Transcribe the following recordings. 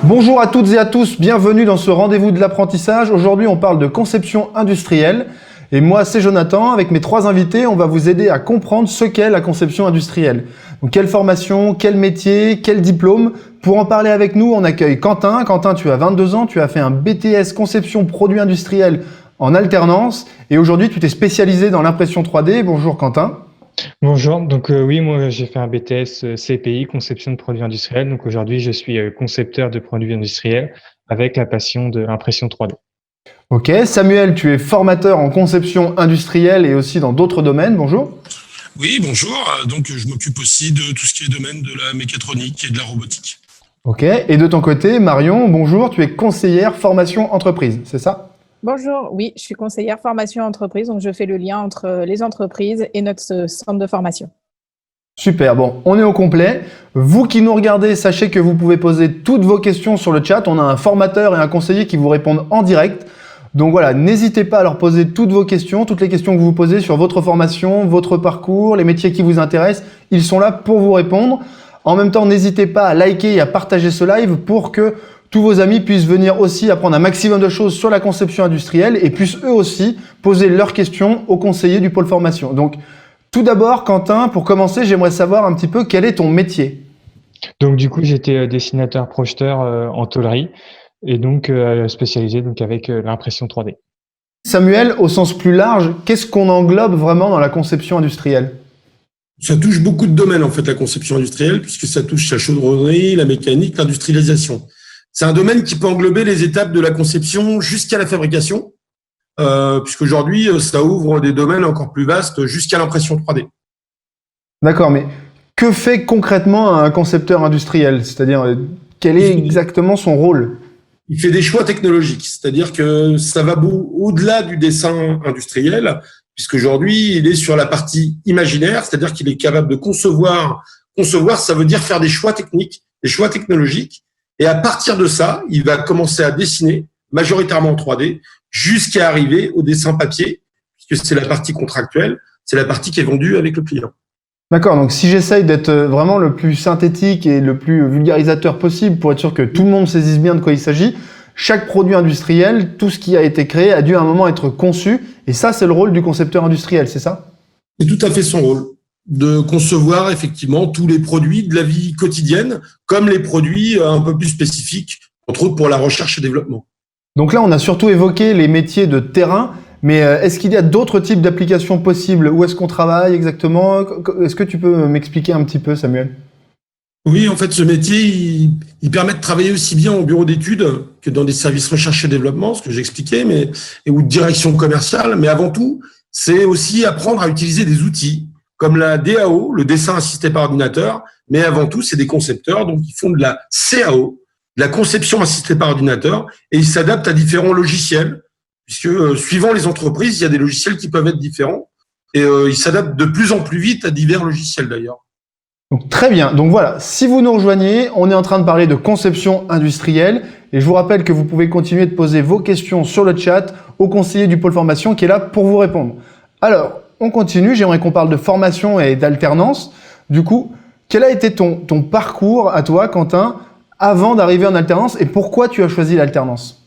Bonjour à toutes et à tous, bienvenue dans ce rendez-vous de l'apprentissage. Aujourd'hui, on parle de conception industrielle. Et moi, c'est Jonathan. Avec mes trois invités, on va vous aider à comprendre ce qu'est la conception industrielle. Donc, quelle formation, quel métier, quel diplôme? Pour en parler avec nous, on accueille Quentin. Quentin, tu as 22 ans, tu as fait un BTS conception produits industriels en alternance. Et aujourd'hui, tu t'es spécialisé dans l'impression 3D. Bonjour Quentin. Bonjour, donc oui, moi j'ai fait un BTS CPI, conception de produits industriels. Donc aujourd'hui, je suis concepteur de produits industriels avec la passion de l'impression 3D. Ok, Samuel, tu es formateur en conception industrielle et aussi dans d'autres domaines. Bonjour. Oui, bonjour. Donc, je m'occupe aussi de tout ce qui est domaine de la mécatronique et de la robotique. Ok, et de ton côté, Marion, bonjour, tu es conseillère formation entreprise, c'est ça? Bonjour, oui, je suis conseillère formation entreprise, donc je fais le lien entre les entreprises et notre centre de formation. Super, bon, on est au complet. Vous qui nous regardez, sachez que vous pouvez poser toutes vos questions sur le chat. On a un formateur et un conseiller qui vous répondent en direct. Donc voilà, n'hésitez pas à leur poser toutes vos questions, toutes les questions que vous vous posez sur votre formation, votre parcours, les métiers qui vous intéressent. Ils sont là pour vous répondre. En même temps, n'hésitez pas à liker et à partager ce live pour que tous vos amis puissent venir aussi apprendre un maximum de choses sur la conception industrielle et puissent eux aussi poser leurs questions aux conseillers du pôle formation. Donc, tout d'abord, Quentin, pour commencer, j'aimerais savoir un petit peu quel est ton métier. Donc du coup, j'étais dessinateur projeteur en tôlerie et donc spécialisé donc avec l'impression 3D. Samuel, au sens plus large, qu'est-ce qu'on englobe vraiment dans la conception industrielle? Ça touche beaucoup de domaines, en fait, la conception industrielle, puisque ça touche la chaudronnerie, la mécanique, l'industrialisation. C'est un domaine qui peut englober les étapes de la conception jusqu'à la fabrication, puisqu'aujourd'hui, ça ouvre des domaines encore plus vastes jusqu'à l'impression 3D. D'accord, mais que fait concrètement un concepteur industriel? C'est-à-dire, quel est exactement son rôle? Il fait des choix technologiques, c'est-à-dire que ça va au-delà du dessin industriel, puisqu'aujourd'hui, il est sur la partie imaginaire, c'est-à-dire qu'il est capable de concevoir. Concevoir, ça veut dire faire des choix techniques, des choix technologiques. Et à partir de ça, il va commencer à dessiner, majoritairement en 3D, jusqu'à arriver au dessin papier, puisque c'est la partie contractuelle, c'est la partie qui est vendue avec le client. D'accord, donc si j'essaye d'être vraiment le plus synthétique et le plus vulgarisateur possible pour être sûr que tout le monde saisisse bien de quoi il s'agit, chaque produit industriel, tout ce qui a été créé a dû à un moment être conçu, et ça c'est le rôle du concepteur industriel, c'est ça? C'est tout à fait son rôle, de concevoir effectivement tous les produits de la vie quotidienne, comme les produits un peu plus spécifiques, entre autres pour la recherche et développement. Donc là, on a surtout évoqué les métiers de terrain, mais est-ce qu'il y a d'autres types d'applications possibles? Où est-ce qu'on travaille exactement? Est-ce que tu peux m'expliquer un petit peu, Samuel? Oui, en fait, ce métier, il permet de travailler aussi bien en bureau d'études que dans des services recherche et développement, ce que j'expliquais, ou de direction commerciale. Mais avant tout, c'est aussi apprendre à utiliser des outils comme la DAO, le dessin assisté par ordinateur. Mais avant tout, c'est des concepteurs, donc ils font de la CAO, de la conception assistée par ordinateur, et ils s'adaptent à différents logiciels, puisque suivant les entreprises, il y a des logiciels qui peuvent être différents, et ils s'adaptent de plus en plus vite à divers logiciels d'ailleurs. Donc, très bien. Donc voilà, si vous nous rejoignez, on est en train de parler de conception industrielle, et je vous rappelle que vous pouvez continuer de poser vos questions sur le chat au conseiller du pôle formation qui est là pour vous répondre. Alors, on continue, j'aimerais qu'on parle de formation et d'alternance. Du coup, quel a été ton parcours à toi, Quentin, avant d'arriver en alternance, et pourquoi tu as choisi l'alternance?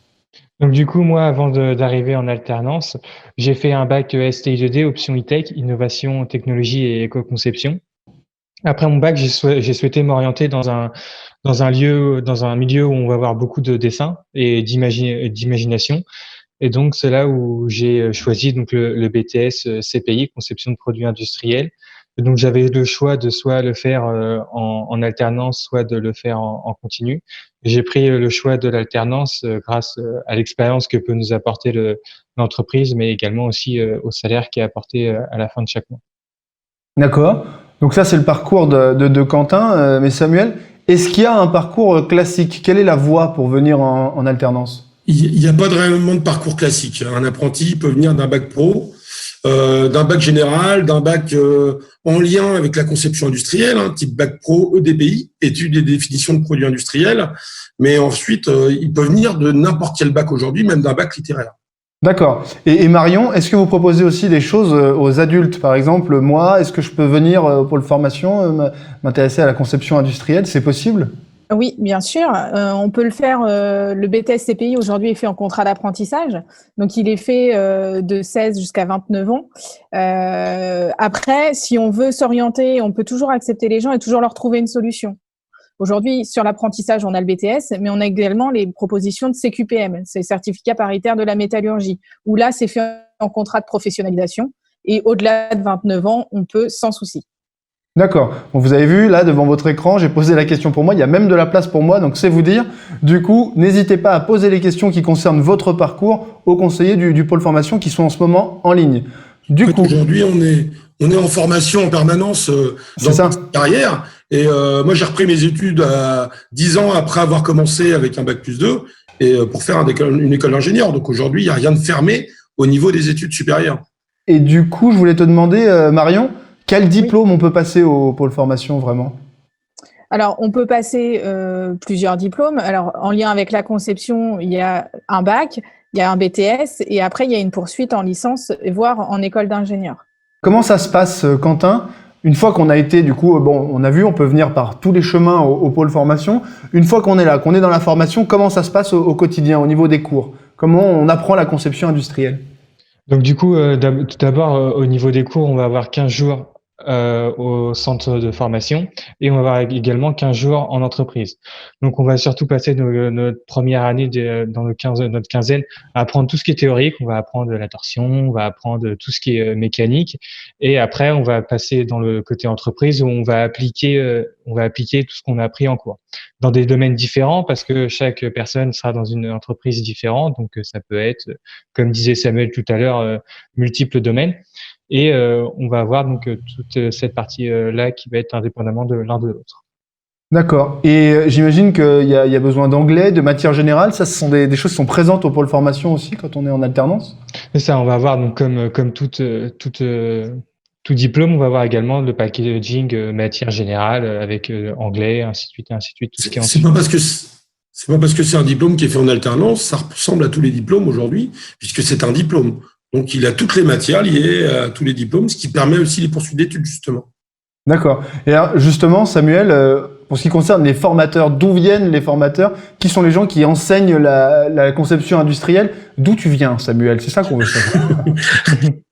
Donc du coup, moi, avant d'arriver en alternance, j'ai fait un bac STI2D, option e-tech, innovation, technologie et éco-conception. Après mon bac, j'ai souhaité m'orienter dans un milieu où on va avoir beaucoup de dessins et d'imagination. Et donc, c'est là où j'ai choisi donc le BTS CPI, conception de produits industriels. Et donc, j'avais le choix de soit le faire en alternance, soit de le faire en continu. Et j'ai pris le choix de l'alternance grâce à l'expérience que peut nous apporter l'entreprise, mais également aussi au salaire qui est apporté à la fin de chaque mois. D'accord. Donc ça, c'est le parcours de Quentin. Mais Samuel, est-ce qu'il y a un parcours classique? Quelle est la voie pour venir en alternance? Il n'y a pas réellement de parcours classique. Un apprenti peut venir d'un bac pro, d'un bac général, d'un bac en lien avec la conception industrielle, type bac pro EDPI, études et définitions de produits industriels. Mais ensuite, il peut venir de n'importe quel bac aujourd'hui, même d'un bac littéraire. D'accord. Et Marion, est-ce que vous proposez aussi des choses aux adultes? Par exemple, moi, est-ce que je peux venir au pôle formation m'intéresser à la conception industrielle? C'est possible? Oui, bien sûr. On peut le faire. Le BTS CPI aujourd'hui est fait en contrat d'apprentissage, donc il est fait de 16 jusqu'à 29 ans. Après, si on veut s'orienter, on peut toujours accepter les gens et toujours leur trouver une solution. Aujourd'hui, sur l'apprentissage, on a le BTS, mais on a également les propositions de CQPM, c'est certificat paritaire de la métallurgie, où là, c'est fait en contrat de professionnalisation et au-delà de 29 ans, on peut sans souci. D'accord. Bon, vous avez vu, là, devant votre écran, j'ai posé la question pour moi. Il y a même de la place pour moi, donc c'est vous dire. Du coup, n'hésitez pas à poser les questions qui concernent votre parcours aux conseillers du pôle formation qui sont en ce moment en ligne. Du coup, aujourd'hui, on est en formation en permanence dans cette carrière. Et moi, j'ai repris mes études à 10 ans après avoir commencé avec un bac+2 et pour faire une école d'ingénieur. Donc aujourd'hui, il n'y a rien de fermé au niveau des études supérieures. Et du coup, je voulais te demander, Marion, quel diplôme on peut passer au pôle formation vraiment ? Alors, on peut passer plusieurs diplômes. Alors, en lien avec la conception, il y a un bac, il y a un BTS et après, il y a une poursuite en licence, voire en école d'ingénieur. Comment ça se passe, Quentin ? Une fois qu'on a été, du coup, on a vu, on peut venir par tous les chemins au pôle formation. Une fois qu'on est là, qu'on est dans la formation, comment ça se passe au quotidien, au niveau des cours ? Comment on apprend la conception industrielle ? Donc du coup, tout d'abord, au niveau des cours, on va avoir 15 jours au centre de formation et on va avoir également 15 jours en entreprise. Donc on va surtout passer notre première année dans notre quinzaine à apprendre tout ce qui est théorique. On va apprendre la torsion, on va apprendre tout ce qui est mécanique et après on va passer dans le côté entreprise où on va appliquer tout ce qu'on a appris en cours dans des domaines différents parce que chaque personne sera dans une entreprise différente. Donc ça peut être, comme disait Samuel tout à l'heure, multiples domaines. Et on va avoir donc toute cette partie-là qui va être indépendamment de l'un de l'autre. D'accord. Et j'imagine qu'il y a besoin d'anglais, de matière générale. Ça, ce sont des choses qui sont présentes au pôle formation aussi quand on est en alternance. C'est ça. On va avoir donc comme tout diplôme, on va avoir également le packaging matière générale avec anglais, ainsi de suite, tout ce qui est C'est pas parce que c'est un diplôme qui est fait en alternance, ça ressemble à tous les diplômes aujourd'hui, puisque c'est un diplôme. Donc, il a toutes les matières liées à tous les diplômes, ce qui permet aussi les poursuites d'études, justement. D'accord. Et alors, justement, Samuel, pour ce qui concerne les formateurs, d'où viennent les formateurs ? Qui sont les gens qui enseignent la conception industrielle ? D'où tu viens, Samuel ? C'est ça qu'on veut savoir.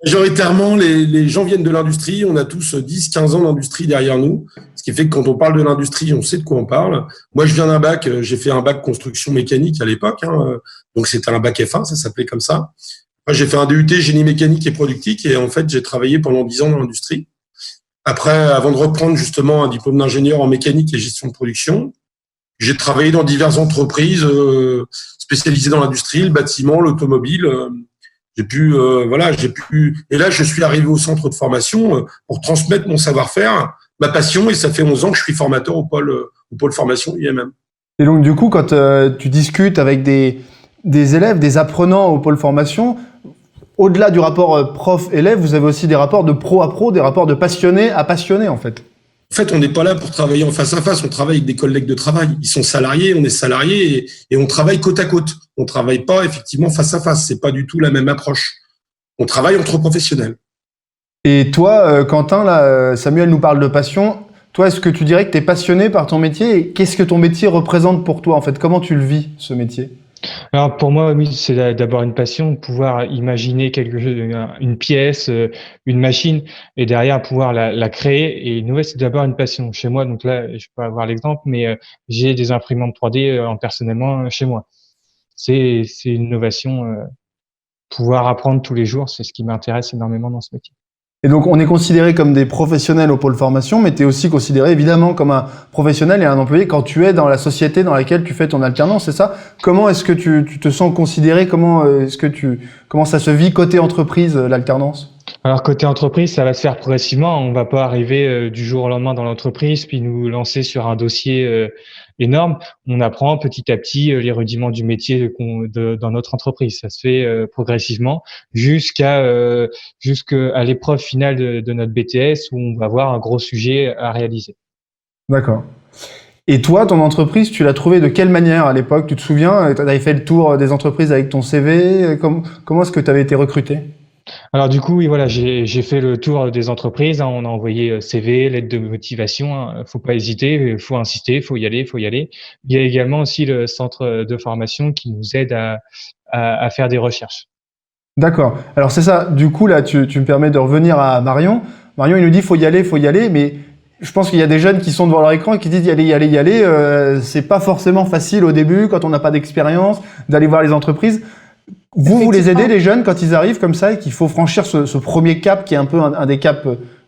Majoritairement, les gens viennent de l'industrie. On a tous 10, 15 ans d'industrie derrière nous. Ce qui fait que quand on parle de l'industrie, on sait de quoi on parle. Moi, je viens d'un bac, j'ai fait un bac construction mécanique à l'époque. Donc, c'était un bac F1, ça s'appelait comme ça. J'ai fait un DUT génie mécanique et productique et en fait, j'ai travaillé pendant 10 ans dans l'industrie. Après, avant de reprendre justement un diplôme d'ingénieur en mécanique et gestion de production, j'ai travaillé dans diverses entreprises spécialisées dans l'industrie, le bâtiment, l'automobile. Et là, je suis arrivé au centre de formation pour transmettre mon savoir-faire, ma passion, et ça fait 11 ans que je suis formateur au pôle formation IMM. Et donc, du coup, quand tu discutes avec des élèves, des apprenants au pôle formation, au-delà du rapport prof-élève, vous avez aussi des rapports de pro à pro, des rapports de passionné à passionné, en fait. En fait, on n'est pas là pour travailler en face à face, on travaille avec des collègues de travail. Ils sont salariés, on est salariés et on travaille côte à côte. On travaille pas effectivement face à face, c'est pas du tout la même approche. On travaille entre professionnels. Et toi, Quentin, là, Samuel nous parle de passion. Toi, est-ce que tu dirais que tu es passionné par ton métier et qu'est-ce que ton métier représente pour toi, en fait ? Comment tu le vis, ce métier ? Alors pour moi, oui, c'est d'abord une passion, de pouvoir imaginer quelque chose, une pièce, une machine, et derrière pouvoir la créer et innover, c'est d'abord une passion. Chez moi, donc là, je peux avoir l'exemple, mais j'ai des imprimantes 3D personnellement chez moi. C'est une innovation, pouvoir apprendre tous les jours, c'est ce qui m'intéresse énormément dans ce métier. Et donc, on est considéré comme des professionnels au pôle formation, mais tu es aussi considéré évidemment comme un professionnel et un employé quand tu es dans la société dans laquelle tu fais ton alternance, c'est ça ? Comment est-ce que tu te sens considéré ? Comment ça se vit côté entreprise, l'alternance ? Alors, côté entreprise, ça va se faire progressivement. On va pas arriver du jour au lendemain dans l'entreprise puis nous lancer sur un dossier énorme. On apprend petit à petit les rudiments du métier dans notre entreprise. Ça se fait progressivement jusqu'à l'épreuve finale de notre BTS où on va avoir un gros sujet à réaliser. D'accord. Et toi, ton entreprise, tu l'as trouvée de quelle manière à l'époque ? Tu te souviens ? Tu avais fait le tour des entreprises avec ton CV ? Comment est-ce que tu avais été recruté ? Alors du coup, oui, voilà, j'ai fait le tour des entreprises, hein. On a envoyé CV, lettre de motivation, hein. Faut pas hésiter, faut insister, faut y aller, faut y aller. Il y a également aussi le centre de formation qui nous aide à faire des recherches. D'accord. Alors c'est ça. Du coup, là, tu me permets de revenir à Marion. Marion, il nous dit faut y aller, mais je pense qu'il y a des jeunes qui sont devant leur écran et qui disent y aller. C'est pas forcément facile au début quand on n'a pas d'expérience d'aller voir les entreprises. Vous les aidez, les jeunes, quand ils arrivent comme ça et qu'il faut franchir ce premier cap qui est un peu un des caps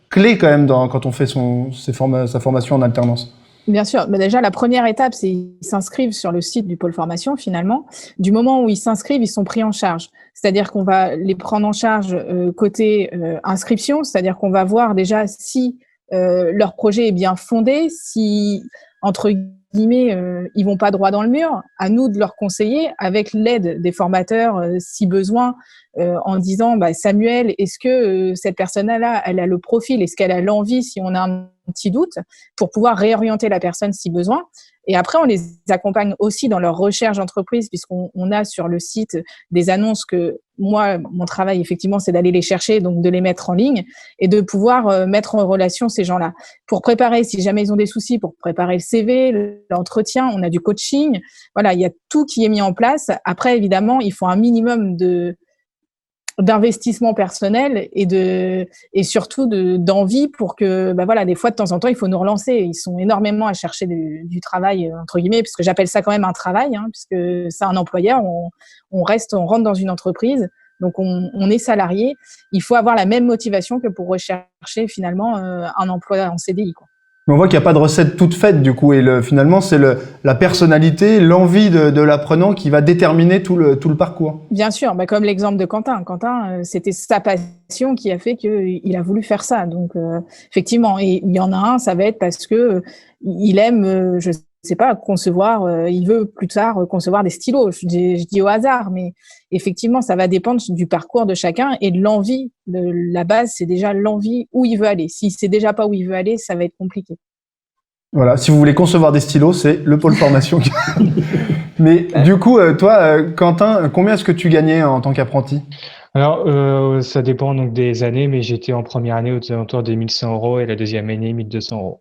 clés quand même quand on fait sa formation en alternance. Bien sûr. Mais déjà, la première étape, c'est qu'ils s'inscrivent sur le site du pôle formation, finalement. Du moment où ils s'inscrivent, ils sont pris en charge. C'est-à-dire qu'on va les prendre en charge côté inscription, c'est-à-dire qu'on va voir déjà si leur projet est bien fondé, si, entre guillemets, ils vont pas droit dans le mur. À nous de leur conseiller, avec l'aide des formateurs, si besoin, en disant Samuel, est-ce que cette personne-là, elle a le profil, est-ce qu'elle a l'envie, si on a un petit doute, pour pouvoir réorienter la personne si besoin. Et après, on les accompagne aussi dans leur recherche d'entreprise, puisqu'on a sur le site des annonces que moi, mon travail, effectivement, c'est d'aller les chercher, donc de les mettre en ligne et de pouvoir mettre en relation ces gens-là. Pour préparer, si jamais ils ont des soucis, pour préparer le CV, l'entretien, on a du coaching. Voilà, il y a tout qui est mis en place. Après, évidemment, il faut un minimum d'investissement personnel et surtout d'envie pour que voilà, des fois de temps en temps il faut nous relancer. Ils sont énormément à chercher du travail entre guillemets, puisque j'appelle ça quand même un travail, hein, puisque c'est un employeur, on rentre dans une entreprise, donc on est salarié. Il faut avoir la même motivation que pour rechercher finalement un emploi en CDI, quoi. Mais on voit qu'il n'y a pas de recette toute faite du coup, et finalement c'est la personnalité, l'envie de l'apprenant qui va déterminer tout le parcours. Bien sûr, comme l'exemple de Quentin. Quentin, c'était sa passion qui a fait qu'il a voulu faire ça. Donc effectivement, et il y en a un, ça va être parce que il aime, je sais pas, concevoir, il veut plus tard concevoir des stylos. Je dis au hasard, mais effectivement, ça va dépendre du parcours de chacun et de l'envie. La base, c'est déjà l'envie où il veut aller. Si c'est déjà pas où il veut aller, ça va être compliqué. Voilà, si vous voulez concevoir des stylos, c'est le pôle formation. Mais du coup, toi, Quentin, combien est-ce que tu gagnais en tant qu'apprenti ? Alors, ça dépend donc des années, mais j'étais en première année aux alentours des 1 100 € et la deuxième année 1 200 €.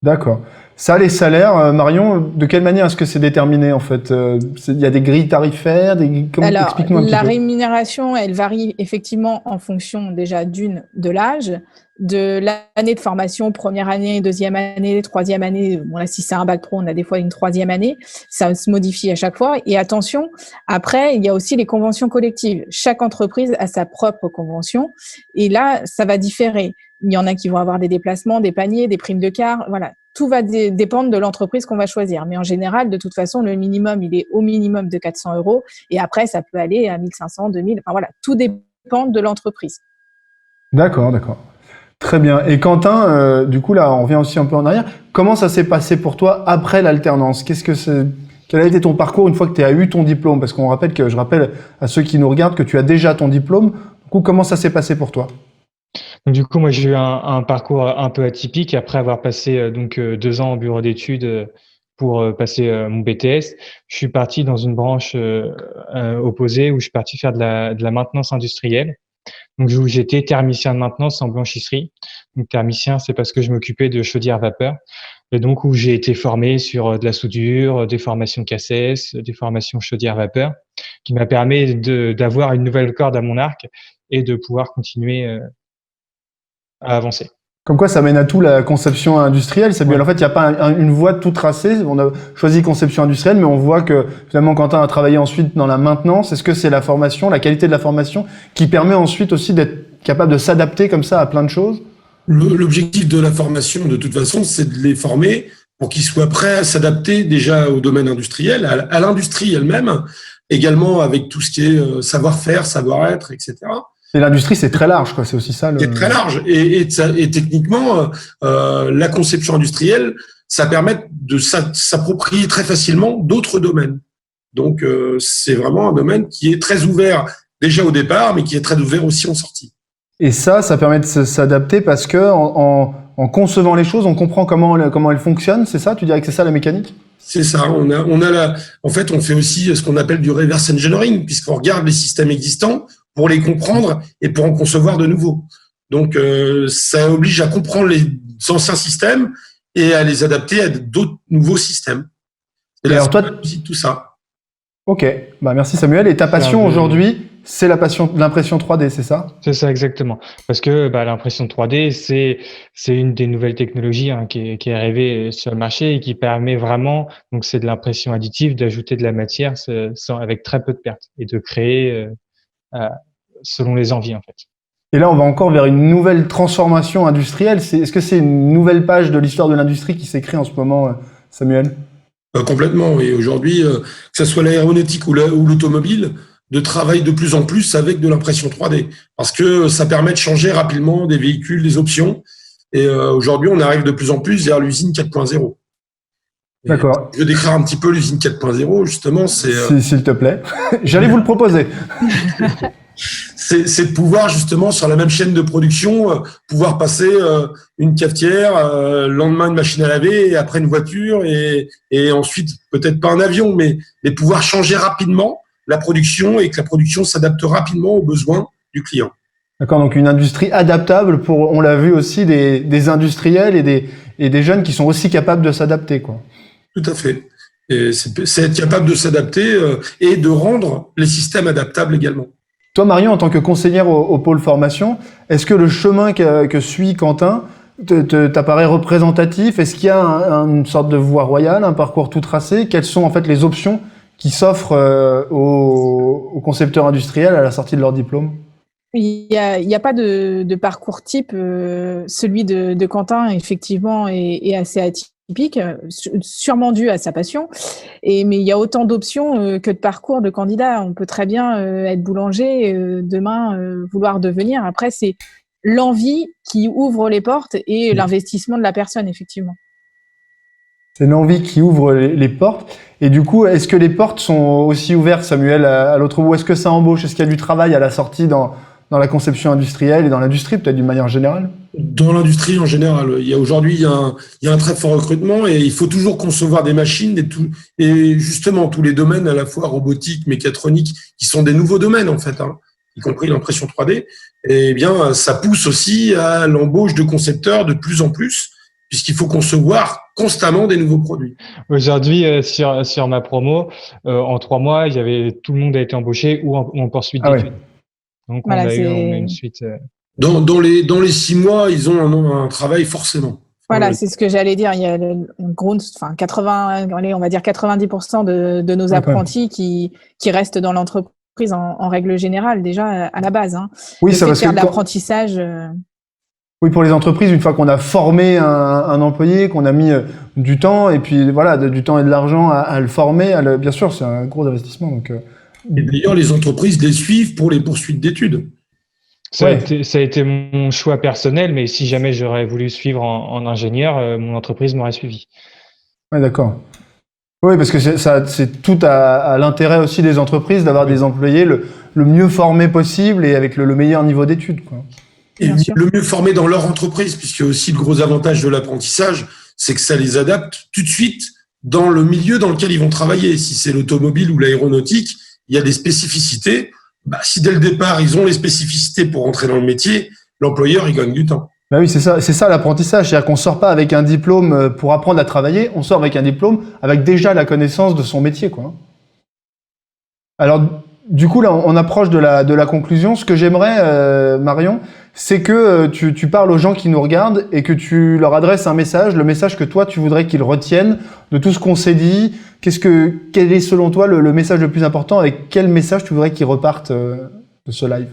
D'accord. Ça, les salaires, Marion, de quelle manière est-ce que c'est déterminé en fait ? Il y a des grilles tarifaires, Alors, explique-nous un petit la peu. rémunération, elle varie effectivement en fonction déjà de l'âge, de l'année de formation, première année, deuxième année, troisième année. Bon là, si c'est un bac pro, on a des fois une troisième année. Ça se modifie à chaque fois. Et attention, après, il y a aussi les conventions collectives. Chaque entreprise a sa propre convention. Et là, ça va différer. Il y en a qui vont avoir des déplacements, des paniers, des primes de car. Voilà. Tout va dépendre de l'entreprise qu'on va choisir. Mais en général, de toute façon, le minimum, il est au minimum de 400 €. Et après, ça peut aller à 1 500, 2 000. Enfin voilà, tout dépend de l'entreprise. D'accord. Très bien. Et Quentin, du coup, là, on revient aussi un peu en arrière. Comment ça s'est passé pour toi après l'alternance ? Quel a été ton parcours une fois que tu as eu ton diplôme ? Parce je rappelle à ceux qui nous regardent que tu as déjà ton diplôme. Du coup, comment ça s'est passé pour toi ? Donc, du coup, moi, j'ai eu un parcours un peu atypique. Après avoir passé 2 ans en bureau d'études pour passer mon BTS, je suis parti dans une branche opposée où je suis parti faire de la maintenance industrielle. Donc, où j'étais thermicien de maintenance en blanchisserie. Donc, thermicien, c'est parce que je m'occupais de chaudières vapeur. Et donc, où j'ai été formé sur de la soudure, des formations CACES, des formations chaudières vapeur, qui m'a permis d'avoir une nouvelle corde à mon arc et de pouvoir continuer à avancer. Comme quoi, ça mène à tout la conception industrielle. C'est bien. En fait, il n'y a pas une voie toute tracée. On a choisi conception industrielle, mais on voit que finalement, Quentin a travaillé ensuite dans la maintenance. Est-ce que c'est la formation, la qualité de la formation, qui permet ensuite aussi d'être capable de s'adapter comme ça à plein de choses ? L'objectif de la formation, de toute façon, c'est de les former pour qu'ils soient prêts à s'adapter déjà au domaine industriel, à l'industrie elle-même, également avec tout ce qui est savoir-faire, savoir-être, etc. Et l'industrie, c'est très large, quoi. C'est aussi ça. C'est très large. Et techniquement, la conception industrielle, ça permet de s'approprier très facilement d'autres domaines. Donc, c'est vraiment un domaine qui est très ouvert déjà au départ, mais qui est très ouvert aussi en sortie. Et ça permet de s'adapter parce que en concevant les choses, on comprend comment elles fonctionnent. C'est ça ? Tu dirais que c'est ça la mécanique ? C'est ça. En fait, on fait aussi ce qu'on appelle du reverse engineering, puisqu'on regarde les systèmes existants pour les comprendre et pour en concevoir de nouveaux. Donc, ça oblige à comprendre les anciens systèmes et à les adapter à d'autres nouveaux systèmes. Et là, alors toi, tout ça. Ok, bah merci Samuel. Et ta passion aujourd'hui, c'est la passion de l'impression 3D, c'est ça? C'est ça exactement. Parce que l'impression 3D, c'est une des nouvelles technologies qui est arrivée sur le marché et qui permet vraiment, donc c'est de l'impression additive, d'ajouter de la matière avec très peu de pertes et de créer selon les envies en fait. Et là, on va encore vers une nouvelle transformation industrielle. Est-ce que c'est une nouvelle page de l'histoire de l'industrie qui s'écrit en ce moment, Samuel? Complètement, oui. Aujourd'hui, que ce soit l'aéronautique ou l'automobile, de travailler de plus en plus avec de l'impression 3D. Parce que ça permet de changer rapidement des véhicules, des options. Et aujourd'hui, on arrive de plus en plus vers l'usine 4.0. D'accord. Je vais décrire un petit peu l'usine 4.0, justement. S'il te plaît. J'allais vous le proposer. C'est de pouvoir, justement, sur la même chaîne de production, pouvoir passer une cafetière, le lendemain une machine à laver, et après une voiture, et ensuite, peut-être pas un avion, mais pouvoir changer rapidement la production et que la production s'adapte rapidement aux besoins du client. D'accord, donc une industrie adaptable on l'a vu aussi, des industriels et des jeunes qui sont aussi capables de s'adapter, quoi. Tout à fait. Et c'est être capable de s'adapter et de rendre les systèmes adaptables également. Toi, Marion, en tant que conseillère au pôle formation, est-ce que le chemin que suit Quentin t'apparaît représentatif? Est-ce qu'il y a une sorte de voie royale, un parcours tout tracé? Quelles sont en fait les options qui s'offrent aux concepteurs industriels à la sortie de leur diplôme? Il y a pas de parcours type. Celui de Quentin, effectivement, est assez atypique, sûrement dû à sa passion. Mais il y a autant d'options que de parcours de candidats. On peut très bien être boulanger, demain vouloir devenir. Après, c'est l'envie qui ouvre les portes et l'investissement de la personne, effectivement. C'est l'envie qui ouvre les portes. Et du coup, est-ce que les portes sont aussi ouvertes, Samuel, à l'autre bout? Est-ce que ça embauche? Est-ce qu'il y a du travail à la sortie dans la conception industrielle et dans l'industrie, peut-être d'une manière générale? Dans l'industrie en général, aujourd'hui il y a un très fort recrutement et il faut toujours concevoir des machines et justement tous les domaines à la fois robotique, mécatronique, qui sont des nouveaux domaines en fait, y compris l'impression 3D. Et bien ça pousse aussi à l'embauche de concepteurs de plus en plus, puisqu'il faut concevoir constamment des nouveaux produits. Aujourd'hui, sur ma promo, en 3 mois, tout le monde a été embauché ou en poursuite d'études. Donc, on a eu une suite. Dans les 6 mois, ils ont un travail forcément. Voilà, c'est ce que j'allais dire. Il y a on va dire 90% de nos apprentis qui restent dans l'entreprise en règle générale, déjà à la base. Oui, ça va faire de l'apprentissage. Oui, pour les entreprises, une fois qu'on a formé un employé, qu'on a mis du temps, et puis voilà, du temps et de l'argent à le former, bien sûr, c'est un gros investissement. Donc, Et d'ailleurs, les entreprises les suivent pour les poursuites d'études. Ça a été mon choix personnel, mais si jamais j'aurais voulu suivre en ingénieur, mon entreprise m'aurait suivi. Oui, d'accord. Oui, parce que c'est tout à l'intérêt aussi des entreprises d'avoir des employés le mieux formés possible et avec le meilleur niveau d'études, quoi. Et le mieux formé dans leur entreprise, puisque aussi le gros avantage de l'apprentissage, c'est que ça les adapte tout de suite dans le milieu dans lequel ils vont travailler. Si c'est l'automobile ou l'aéronautique, il y a des spécificités. Si dès le départ, ils ont les spécificités pour rentrer dans le métier, l'employeur, il gagne du temps. Bah oui, c'est ça l'apprentissage. C'est-à-dire qu'on sort pas avec un diplôme pour apprendre à travailler, on sort avec un diplôme avec déjà la connaissance de son métier, quoi. Alors, du coup, là, on approche de la conclusion. Ce que j'aimerais, Marion, c'est que tu parles aux gens qui nous regardent et que tu leur adresses un message, le message que toi, tu voudrais qu'ils retiennent de tout ce qu'on s'est dit. Quel est selon toi le message le plus important? Avec quel message tu voudrais qu'ils repartent de ce live?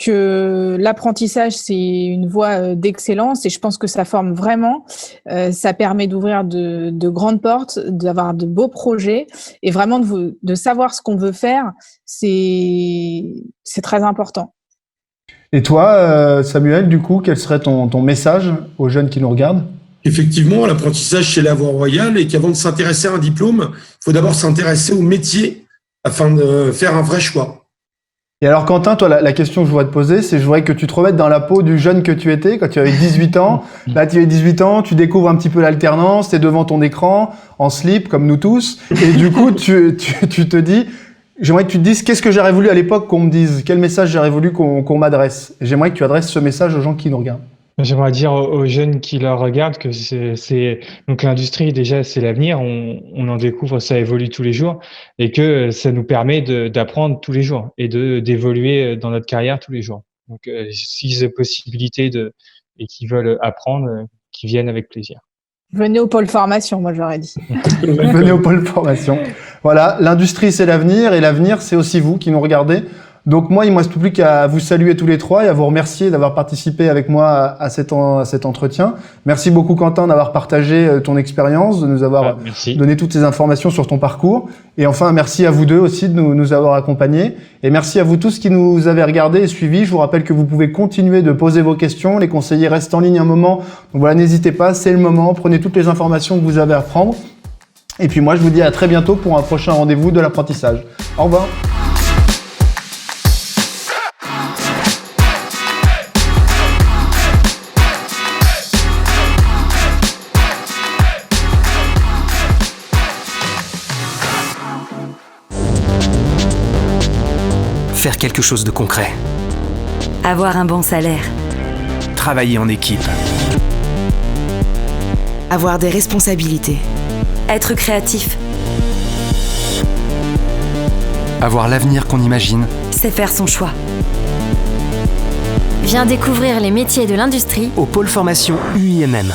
Que l'apprentissage, c'est une voie d'excellence et je pense que ça forme vraiment. Ça permet d'ouvrir de grandes portes, d'avoir de beaux projets et vraiment de savoir ce qu'on veut faire. C'est très important. Et toi, Samuel, du coup, quel serait ton message aux jeunes qui nous regardent? Effectivement, l'apprentissage, c'est la voie royale et qu'avant de s'intéresser à un diplôme, il faut d'abord s'intéresser au métier afin de faire un vrai choix. Et alors, Quentin, toi, la question que je voudrais te poser, c'est je voudrais que tu te remettes dans la peau du jeune que tu étais quand tu avais 18 ans. Là, tu as 18 ans, tu découvres un petit peu l'alternance, tu es devant ton écran, en slip, comme nous tous. Et du coup, tu te dis, J'aimerais que tu te dises qu'est-ce que j'aurais voulu à l'époque qu'on me dise, quel message j'aurais voulu qu'on m'adresse. Et j'aimerais que tu adresses ce message aux gens qui nous regardent. J'aimerais dire aux jeunes qui le regardent que donc l'industrie déjà c'est l'avenir, on en découvre, ça évolue tous les jours et que ça nous permet d'apprendre tous les jours et d'évoluer dans notre carrière tous les jours. Donc s'ils ont possibilité et qu'ils veulent apprendre, qu'ils viennent avec plaisir. Venez au pôle formation, moi j'aurais dit. Venez au pôle formation. Voilà, l'industrie c'est l'avenir et l'avenir c'est aussi vous qui nous regardez. Donc moi, il ne me reste plus qu'à vous saluer tous les trois et à vous remercier d'avoir participé avec moi à cet entretien. Merci beaucoup Quentin d'avoir partagé ton expérience, de nous avoir donné toutes ces informations sur ton parcours. Et enfin, merci à vous deux aussi de nous avoir accompagnés. Et merci à vous tous qui nous avez regardés et suivis. Je vous rappelle que vous pouvez continuer de poser vos questions. Les conseillers restent en ligne un moment. Donc voilà, n'hésitez pas, c'est le moment. Prenez toutes les informations que vous avez à prendre. Et puis moi, je vous dis à très bientôt pour un prochain rendez-vous de l'apprentissage. Au revoir. Faire quelque chose de concret. Avoir un bon salaire. Travailler en équipe. Avoir des responsabilités. Être créatif. Avoir l'avenir qu'on imagine. C'est faire son choix. Viens découvrir les métiers de l'industrie Au pôle formation UIMM.